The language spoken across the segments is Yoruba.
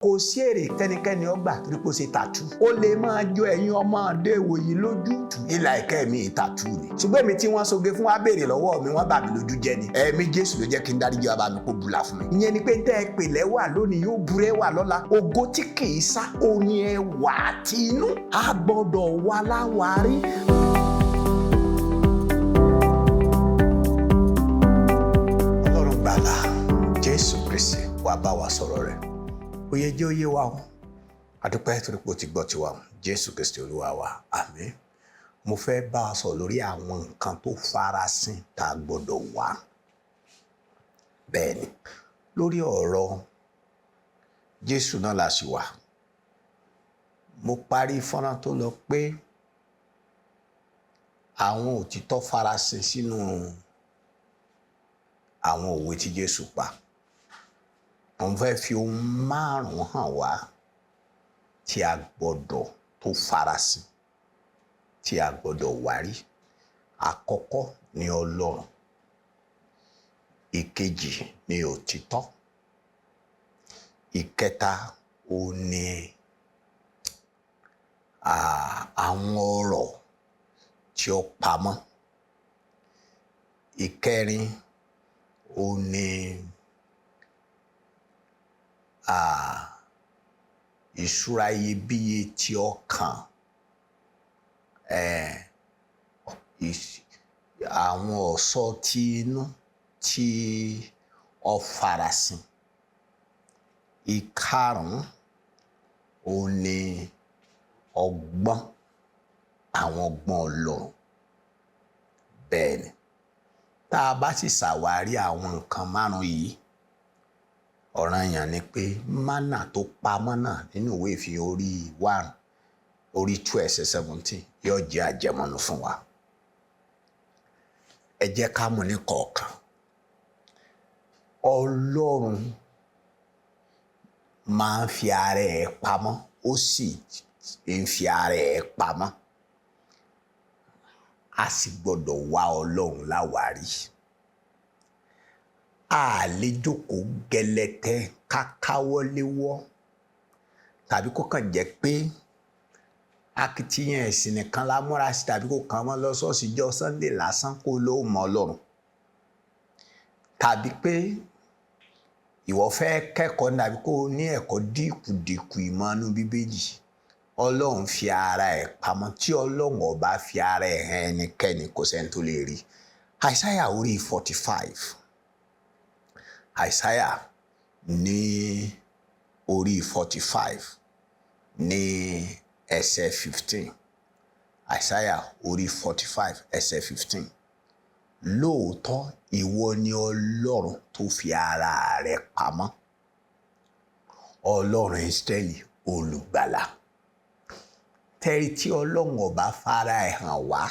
kò sí èrè tẹnikẹ́ni ọgbà torí kò ṣe tàtú. Ó lè máa jọ ẹ̀yin ọmọdé ìwòyí lójú. Ìlà ẹ̀kẹ́ mi tàtú ni. Ṣùgbọ́n èmi tí wọ́n soge fún wa béèrè lọ́wọ́ mi, wọ́n bà mí lójú jẹ́ ni. Ẹ̀mí Jésù ló jẹ́ kí n dáríjì bàbá mi kó bùlà fún mi. Ìyẹn ni pé tẹ́ ẹ pè lẹ́wà lónìí yóò burẹ́ wà lọ́la. Ògo tí kì í sá, òní ẹwà àti inú. A gbọ́dọ̀ wà láwárí. Ọlọ́run gbàlà Jésù Kristi wá bá wa sọ̀rọ̀ rẹ̀. Oyè jẹ́ oyè wa o. Adúpẹ́ torí pé o ti gbọ́ tiwa. Jésù Kristi Olúwa wa. Àmín. Mo fẹ́ bá a sọ lórí àwọn nǹkan tó farasin tá a gbọ́dọ̀ wá. Bẹ́ẹ̀ni, lórí ọ̀rọ̀ Jésù náà la sì wà. Mo parí fọ́nrán tó lọ pé àwọn òtítọ́ farasin sínú àwọn òwe tí Jésù pa. Wọ́n fẹ́ fi ohun márùn-ún hàn wá tí a gbọ́dọ̀ tó farasin, tí a gbọ́dọ̀ wárí. Àkọ́kọ́ ni Ọlọ́run. Ìkejì ni òtítọ́. Ìkẹta ó ní àwọn ọ̀rọ̀ tí ó pamọ́. Ìkẹrin ó ní ìṣúra iyebíye tí ó kàn. Àwọn ọ̀ṣọ́ tí inú tí ó farasin. Ìkarùn-ún ó ní ọgbọ́n, àwọn ọgbọ́n Ọlọ́run. Bẹ́ẹ̀ni, tá a bá sì ṣàwárí àwọn nǹkan márùn-ún yìí, ọ̀ranyàn ni pé mánà tó pamọ́ náà nínú ìwé Ìfihàn orí 1 orí 2 ẹsẹ̀ 17 yóò jẹ́ àjẹmọ́nú fún wa. Ẹ jẹ́ ká mú ní kọ̀ọ̀kan. Ọlọ́run máa ń fi ara ẹ̀ pamọ́, ó sì ń fi ara ẹ̀ pamọ́. A sì gbọ́dọ̀ wá Ọlọ́run láwárí. A lè jókòó gẹlẹtẹ ká káwọ́ léwọ́, tàbí kó kàn jẹ́ pé akitiyan ẹ̀sìn nìkan la múra sí, tàbí kó kàn mọ́ lọ ṣọ́ọ̀ṣì jọ Sunday lásán kó ló mọ Ọlọ́run. Tàbí pé ìwọ fẹ́ kẹ́kọ̀ọ́ tàbí kó ní ẹ̀kọ́ díkùdíkù ìmọ̀nú Bíbélì. Ọlọ́run fi ara ẹ̀ pamọ́. Tí Ọlọ́run ò bá fi ara ẹ̀ hàn ẹnikẹ́ni, kò sẹ́ni tó lè rí. Àìsáyà orí 45. Àìsáyà ní orí 45 ní ẹsẹ̀ 15. Àìsáyà orí 45 ẹsẹ̀ 15. Lóòótọ́ ìwọ ni Ọlọ́run tó fi ara rẹ̀ pamọ́. Ọlọ́run Ísírẹ́lì olùgbàlà. Tẹ́rí tí Ọlọ́run ò bá fara ẹ̀ hàn wá,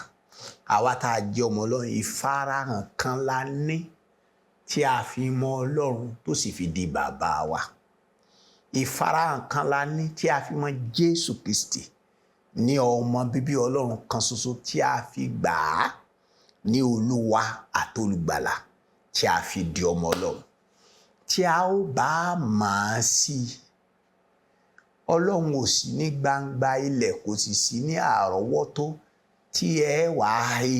àwa tá a jẹ́ ọmọ Ọlọ́run, ìfarahàn kan la ní tí a fi mọ Ọlọ́run tó sì fi di bàbá wa. Ìfarahàn kan la ní tí a fi mọ Jésù Kristi ní ọmọ bíbí Ọlọ́run kan ṣoṣo tí a fi gbà á ní Olúwa àti olùgbàlà, tí a fi di ọmọ Ọlọ́run. Tí a ó bá máa sí Ọlọ́run ò sí ní gbangba ilẹ̀, kò sì sí ní àrọ́wọ́tó tí ẹ wàá he.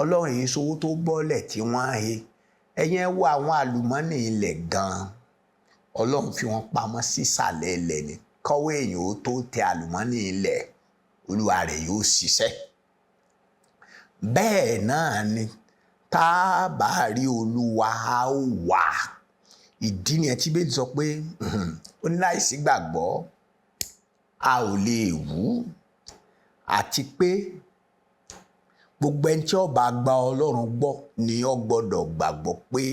Ọlọ́run yìí sowó tó gbọ́lẹ̀ tí wọ́n he. Ẹ̀yin ẹ wo àwọn àlùmọ́nì ilẹ̀ gan-an. Ọlọ́run fi wọ́n pamọ́ sísàlẹ̀ ilẹ̀ ni. Kọ́wé èèyàn ó tó tẹ àlùmọ́nì ilẹ̀, Olúwa rẹ̀ yóò ṣiṣẹ́. Bẹ́ẹ̀ náà ni tá a bá rí Olúwa á wà. Ìdí ni ẹ tí Bíbélì sọ pé ó ní láìsí gbàgbọ́ a ò lè wú. Àti pé gbogbo ẹni tí ó bá gba Ọlọ́run gbọ́ ni ó gbọ́dọ̀ gbàgbọ́ pé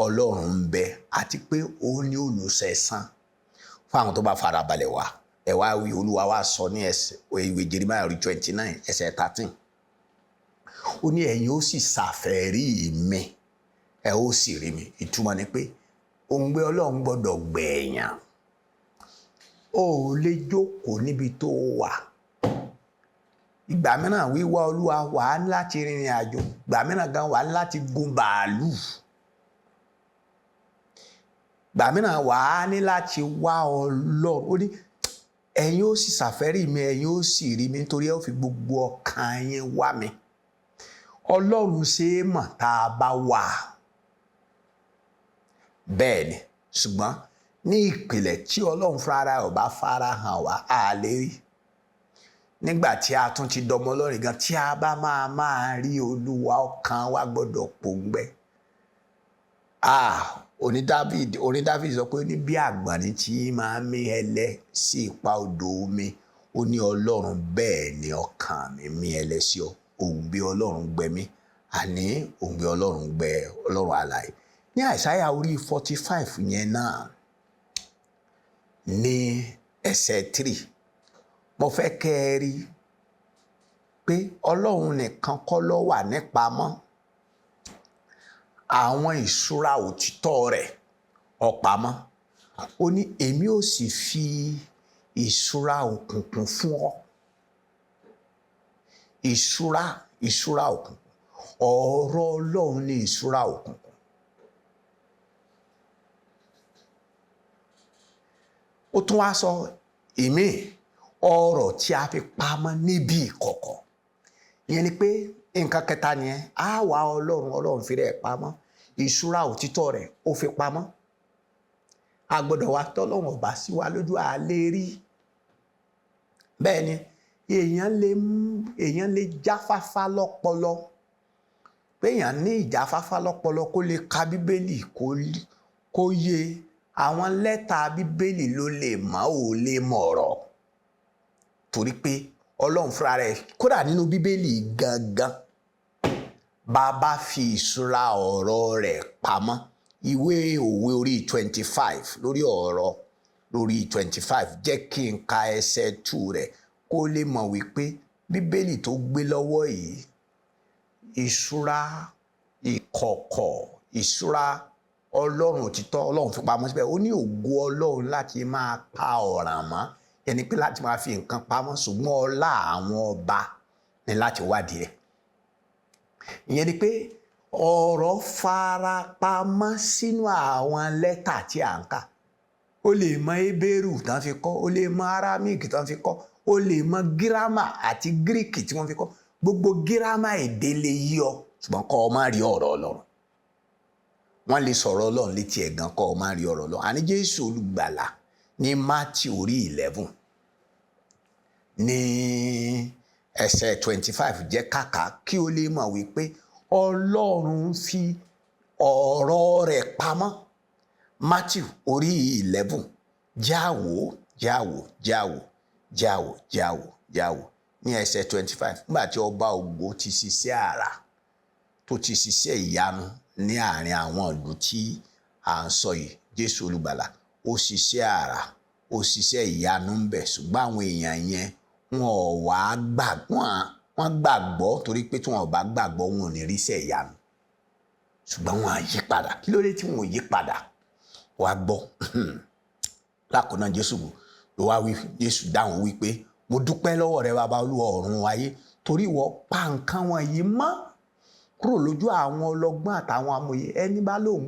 Ọlọ́run ń bẹ, àti pé ó ní olùṣẹ̀san fún àwọn tó bá farabalẹ̀ wá. Ẹ wá wí, Olúwa wá sọ ní ìwé Jeremiah orí 29 ẹsẹ̀ 13. Ó ní ẹ̀yin ó sì ṣàfẹ́rí mi, ẹ ó sì rí mi. Ìtumọ̀ ni pé òǹgbẹ Ọlọ́run gbọ́dọ̀ gbẹ̀yàn. O ò lè jókòó níbi tó wà. Ìgbà mìíràn wíwá Olúwa wà láti rìnrìn àjò. Ìgbà mìíràn gan wà láti gun bàálù. gbà mìíràn wà á ní láti wá Ọlọ́run. Ó ní ẹ̀yin ó sì ṣàfẹ́rí mi, ẹ̀yin ó sì rí mi nítorí ẹ ó fi gbogbo ọkàn yín wá mi. Ọlọ́run ṣe é mọ̀ tá a bá wà. Bẹ́ẹ̀ ni, ṣùgbọ́n ní ìpìlẹ̀ tí Ọlọ́run fúnra ẹ̀ ò bá fara hàn wá, a lè rí. Nígbà tí a tún ti dọmọ Ọlọ́run gan, tí a bá máa rí Olúwa, ọkàn wa gbọ́dọ̀ pòǹgbẹ. Orin Dáfídì sọ pé ó ní bí àgbọ̀nrín tí máa mí ẹlẹ́ sí ipa odò omi, ó ní Ọlọ́run bẹ́ẹ̀ ni ọkàn mi mí ẹlẹ́ sí ọ. Òǹgbẹ Ọlọ́run gbẹ mí, àní òǹgbẹ Ọlọ́run gbẹ Ọlọ́run alààyè. Ní Àìsáyà orí 45 yẹn náà ní ẹsẹ̀ 3, mo fẹ́ kẹ́ ẹ rí pé Ọlọ́run nìkan kọ́ ló wà nípamọ́. Àwọn ìṣúra òtítọ́ rẹ̀ ọ̀pamọ́. Ó ní èmi ò sì fi ìṣúra òkùnkùn fún ọ. Ìṣúra òkùnkùn. Ọ̀rọ̀ Ọlọ́run ní ìṣúra òkùnkùn. Ó tún wá sọ ìmí ọ̀rọ̀ tí a fi pamọ́ níbi ìkọ̀kọ̀. Ìyẹn ni pé nǹkan kẹta nìyẹn. Á wá Ọlọ́run fi rẹ̀ pamọ́. Ìṣúra òtítọ́ rẹ̀ ó fi pamọ́. A gbọ́dọ̀ wá tọ́lọ́run ọba sí wa lójú, a lè rí. Bẹ́ẹ̀ ni èèyàn lè jáfáfá lọ́pọlọ. Pé èèyàn ní ìjáfáfá lọ́pọlọ kó lè ka Bíbélì kó yé àwọn lẹ́tà Bíbélì ló lè mọ̀ ò lè mọ̀ ọ̀rọ̀. Torí pé Ọlọ́run fúnra rẹ̀ kódà nínú Bíbélì gangan bàbá fi ìṣúra ọ̀rọ̀ rẹ̀ pamọ́. Ìwé Òwe orí 25 lórí 25 jẹ́ kí n ka ẹsẹ̀ 2 rẹ̀ kó lè mọ̀ wípé Bíbélì tó gbé lọ́wọ́ yìí ìṣúra ìkọ̀kọ̀, ìṣúra Ọlọ́run òtítọ́ Ọlọ́run fi pamọ́ síbẹ̀. Ó ní ògo Ọlọ́run láti máa pa ọ̀ràn mọ́, yẹn ni pé láti máa fi nǹkan pamọ́, ṣùgbọ́n ọlá àwọn ọba ni láti wádìí rẹ̀. Ìyẹn ni pé ọ̀rọ̀ fara pamọ́ sínú àwọn lẹ́tà tí à ń kà. O lè mọ Hébérù tán fi kọ́, o lè mọ Aramaic tán fi kọ́, o lè mọ gírámà àti Gíríkì tí wọ́n fi kọ́. Gbogbo gírámà èdè lè yí ọ, ṣùgbọ́n kọ́ ọ má rí ọ̀rọ̀ Ọlọ́run. Wọ́n lè sọ̀rọ̀ Ọlọ́run létí ẹ̀gàn, kọ́ ọ má rí ọ̀rọ̀ Ọlọ́run. Àní Jésù olùgbàlà ní Mátíù orí 11 ní ẹsẹ̀ 25 jẹ́ kàkà kí o lè mọ̀ wípé Ọlọ́run fi ọ̀rọ̀ rẹ̀ pamọ́. Mátíù orí 11 jáwó ní ẹsẹ̀ 25. Nígbà tí ọba ògo ti ṣiṣẹ́ àrà tó ti ṣiṣẹ́ ìyanu ní àárín àwọn ìlú tí à ń sọ yìí, Jésù olùgbàlà ó ṣiṣẹ́ àrà, ó ṣiṣẹ́ ìyanu ń bẹ, ṣùgbọ́n àwọn èèyàn yẹn wọ́n gbàgbọ́ torí pé tí wọ́n bá gbàgbọ́ wọn ò ní rí iṣẹ́ ìyanu. Ṣùgbọ́n wọn á yí padà. Kí ló dé tí wọn ò yí padà? Wá gbọ́. Lákòóná Jésù dáhùn wípé mo dúpẹ́ lọ́wọ́ rẹ bàbá Olúwa ọ̀run ayé, torí ìwọ pa nǹkan wọ̀nyí mọ́ kúrò lójú àwọn ọlọ́gbọ́n àtàwọn amòye. Ẹni bá lóun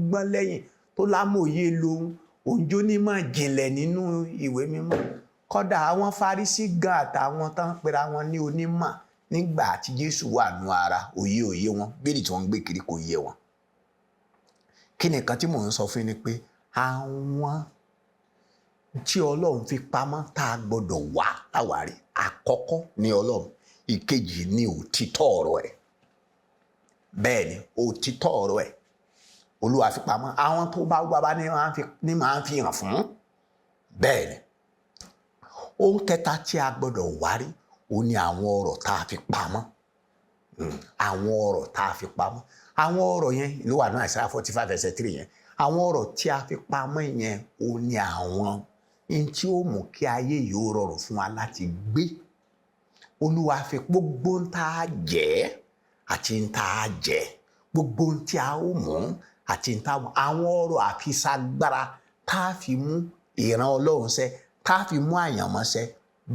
gbọ́n lẹ́yìn tó lámòye lòun, òǹjó ní mọ̀ jìnlẹ̀ nínú ìwé mímọ́. Kódà àwọn Farisí gan àtàwọn tán pera wọn ní onímọ̀ nígbà tí Jésù wà nú ara, òye wọn, bíbélì tí wọ́n ń gbé kiri kò yé wọn. Kí ni nǹkan tí mò ń sọ fún yín ni pé àwọn tí Ọlọ́run fi pamọ́ tá a gbọ́dọ̀ wá láwárí. Àkọ́kọ́ ni Ọlọ́run, ìkejì ni òtítọ́ ọ̀rọ̀ ẹ̀. Bẹ́ẹ̀ ni òtítọ́ ọ̀rọ̀ ẹ̀ Olúwa fi pamọ́. Àwọn tó bá wá bá ní máa ń fi hàn fún. Bẹ́ẹ̀ ni ohun kẹta tí a gbọ́dọ̀ wárí ó ní àwọn ọ̀rọ̀ tá a fi pamọ́. Àwọn ọ̀rọ̀ tá a fi pamọ́. Àwọn ọ̀rọ̀ yẹn ló wà ní Àìsáyà 45 ẹsẹ̀ 3 yẹn. Àwọn ọ̀rọ̀ tí a fi pamọ́ yẹn ó ní àwọn tí ó mú kí ayé yìí ó rọrùn fún wa láti gbé. Olúwa fi gbogbo ń tá a jẹ́ àti ń tá a jẹ́, gbogbo ń tí a ó mú àti ń tá a mú. Àwọn ọ̀rọ̀ àfiṣagbára tá a fi mú ìran Ọlọ́run ṣẹ, tá a fi mú àyànmọ́ ṣẹ,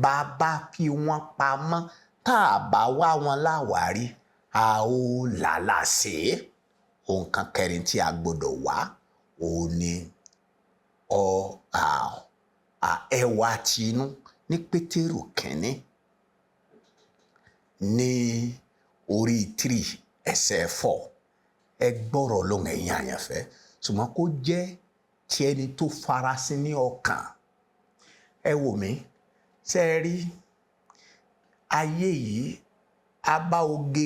bàbá fi wọ́n pamọ́. Tá a bá wá wọn láwárí, a ó làálàá sí. Ohun kan kẹrin tí a gbọ́dọ̀ wá ó ní ẹwà tinú ní Pétérù kínní ní orí 3 ẹsẹ̀ 4 ẹ gbọ́rọ̀ Ọlọ́run ẹ̀yin àyànfẹ́ ṣùgbọ́n kó jẹ́ ti ẹni tó farasin ní ọkàn. Ẹ wò mí ṣe rí ayé yìí a bá oge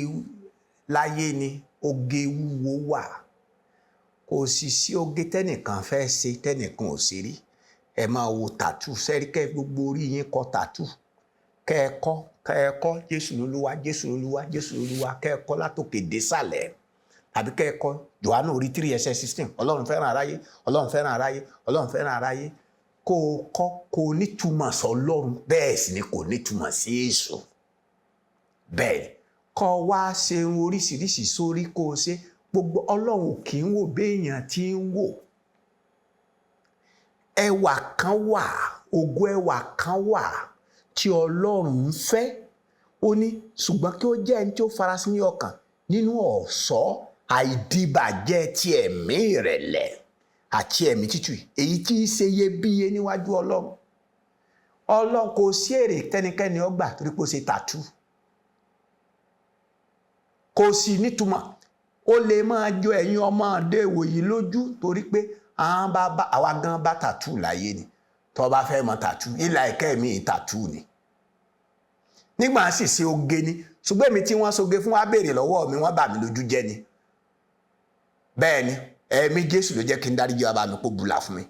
láyé ni oge wúwo wà kò sì sí oge tẹ́nìkan fẹ́ ṣe tẹ́nìkan ò ṣe rí. Ẹ máa wo tàtú sẹ́rí kẹ́ gbogbo orí yín kọ tàtú kẹ́ ẹ kọ́ Jésù lolúwa Jésù lolúwa Jésù lolúwa kẹ́ ẹ kọ́ látòkè désàlẹ̀ tàbí kẹ́ ẹ kọ́ Jòhánù orí 3 ẹsẹ̀ 16 Ọlọ́run fẹ́ràn aráyé Ọlọ́run fẹ́ràn aráyé Ọlọ́run fẹ́ràn aráyé kó o kọ́ kó o nítumọ̀ sí Ọlọ́run bẹ́ẹ̀ sì ni kò nítumọ̀ sí Èṣù. Bẹ́ẹ̀ kọ́ wá ṣe oríṣiríṣi sórí kó o ṣe gbogbo Ọlọ́run kì í wò béèyàn tí ń wò. Ẹwà kan wà ògo ẹwà kan wà tí Ọlọ́run ń fẹ́ ó ní ṣùgbọ́n kí ó jẹ́ ẹni tí ó farasin ní ọkàn nínú ọ̀ṣọ́ àìdíbàjẹ́ ti ẹ̀mí ìrẹ̀lẹ̀ àti ẹ̀mí tútù èyí tí í ṣe iyebíye níwájú Ọlọ́run. Ọlọ́run kò sí èrè tẹ́nikẹ́ni ó gbà torí pé ó ṣe tàtú kò sí nítumọ̀ ó lè máa jọ ẹ̀yin ọmọdé ìwòyí lójú torí pé àwa gan bá tàtú láyé ni tó bá fẹ́ mọ tàtú ìlà ẹ̀kẹ́ mi tàtú ni nígbà sì ṣe oge ni ṣùgbọ́n èmi tí wọ́n ṣoge fún wa béèrè lọ́wọ́ mi wọ́n bà mí lójú jẹ́ ni. Bẹ́ẹ̀ ni ẹ̀mí Jésù ló jẹ́ kí n dáríjì bàbá mi kó bùlà fún mi.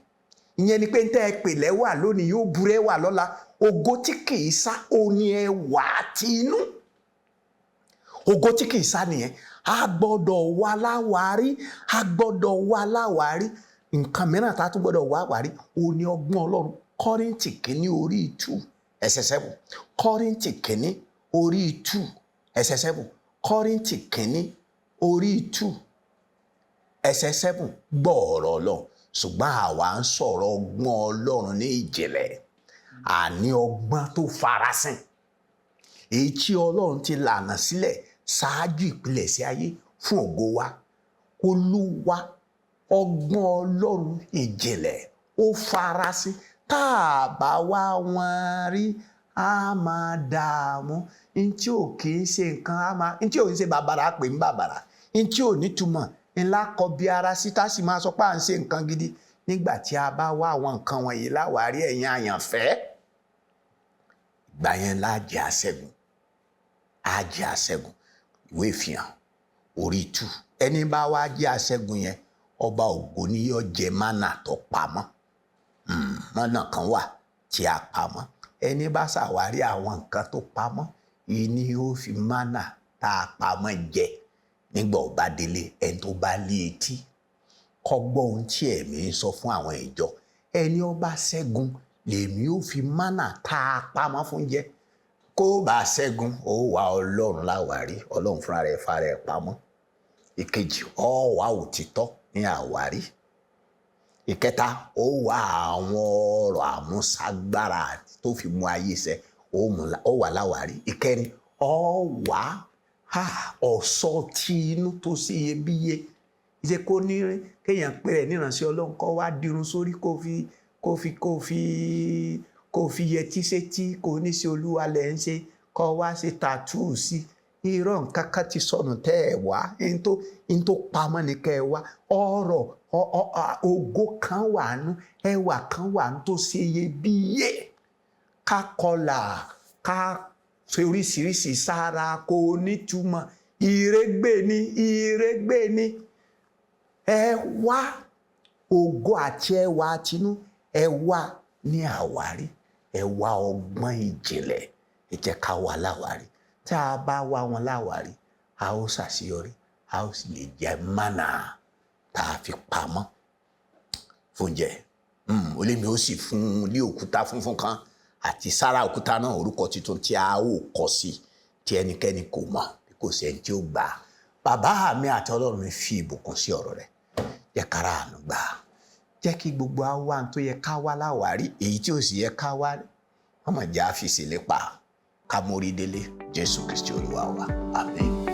Ìyẹn ni pé ń tẹ́ ẹ pè lẹ́wà lónìí yóò burẹ́ wà lọ́la ògo tí kìí sá òní ẹwà tinú. Ògo tí kìí sá nìyẹn a gbọ́dọ̀ wà láwárí a gbọ́dọ̀ wà láwárí nǹkan mìíràn tá a tún gbọ́dọ̀ wà wárí òní ọgbọ́n Ọlọ́run Kọ́ríńtì kìíní orí 2 ẹsẹ̀ 7 Kọ́ríńtì kìíní orí 2 ẹsẹ̀ 7 Kọ́ríńtì kìíní orí 2 ẹsẹ̀ 7 gbọ́ ọ̀rọ̀ Ọlọ́run ṣùgbọ́n àwa ń sọ̀rọ̀ ọgbọ́n Ọlọ́run ní ìjìnlẹ̀ àní ọgbọ́n tó farasin èyí tí Ọlọ́run ti lànà sílẹ̀ ṣáájú ìpilẹ̀ṣẹ̀ ayé fún ògo wa. Olúwa ọgbọ́n Ọlọ́run ìjìnlẹ̀ ó farasin tá a bá wá wọn rí a máa dààmú ntí ò kì í ṣe nǹkan ntí ò ń ṣe bàbàrà pè ń bàbàrà ntí ò nítumọ̀ ńlá kọ bí ara sí tá sì máa sọ pé à ń ṣe nǹkan gidi nígbà tí a bá wá àwọn nǹkan wọ̀nyí láwárí ẹ̀yin àyànfẹ́ ìgbà yẹn láàjẹ́ àṣẹ́gun ìwé ìfihàn orí 2 ẹni bá wá jẹ́ àṣẹ́gun yẹn ọba ògo ni yóò jẹ mánà tó pamọ́ mánà kan wà tí a pamọ́ ẹni bá ṣàwárí àwọn nǹkan tó pamọ́ ìní yóò fi mánà tá a pamọ́ jẹ nígbà ó bá délé ẹni tó bá lé etí kó gbọ́ ohun tí ẹ̀mí ń sọ fún àwọn ìjọ ẹni ó bá ṣẹ́gun lèmi ó fi mánà tá a pamọ́ fún jẹ kó bá ṣẹ́gun ó wá Ọlọ́run láwárí Ọlọ́run fúnra rẹ̀ fara ẹ̀ pamọ́. Ìkejì ó wá òtítọ́ ní àwárí. Ìkẹta ó wá àwọn ọ̀rọ̀ àmúṣagbára tó fi mú ayé ṣẹ ó wà láwárí. Ìkẹrin ó wá ọ̀ṣọ́ tí inú tó ṣe iyebíye ìṣe kó ní kéèyàn pé rẹ̀ níránṣẹ́ Ọlọ́run kó wá dirun sórí kó fi yẹtí sétí kó ní sí Olúwa lẹ̀ ń ṣe kó wá ṣe tàtú sí irọ́ nǹkan kan ti sọnù tẹ́ ẹ̀ wá in tó pamọ́ ni kẹ́ ẹ wá ọ̀rọ̀ ògo kan wà nú ẹwà kan wà nú tó ṣe iyebíye ká kọlà ká ṣe oríṣiríṣi sára kò nítumọ̀ ìrégbè ni ẹ wá ògo àti ẹwà tinú ẹ wá ní àwárí ẹ wá ọgbọ́n ìjìnlẹ̀ ẹ jẹ́ ká wà láwárí tá a bá wá wọn láwárí a ó ṣàṣeyọrí a ó sì lè jẹ mánà tá a fi pamọ́ fún jẹ olémi ó sì fún ní òkúta funfun kan àti sára òkúta náà orúkọ tuntun tí a ó kọ sí tí ẹnikẹ́ni kò mọ̀ bí kò sí ẹni tí ó gbà á bàbá mi àti Ọlọ́run mi fi ìbùkún sí ọ̀rọ̀ rẹ̀ jẹ́ kára àánú gbà á jẹ́ kí gbogbo àwa tó yẹ ká wá láwárí èyí tí ò sì yẹ ká wá ọmọ ìjà fi sílẹ̀ pa ká mórí délé Jésù Kristi Olúwa wa àmín.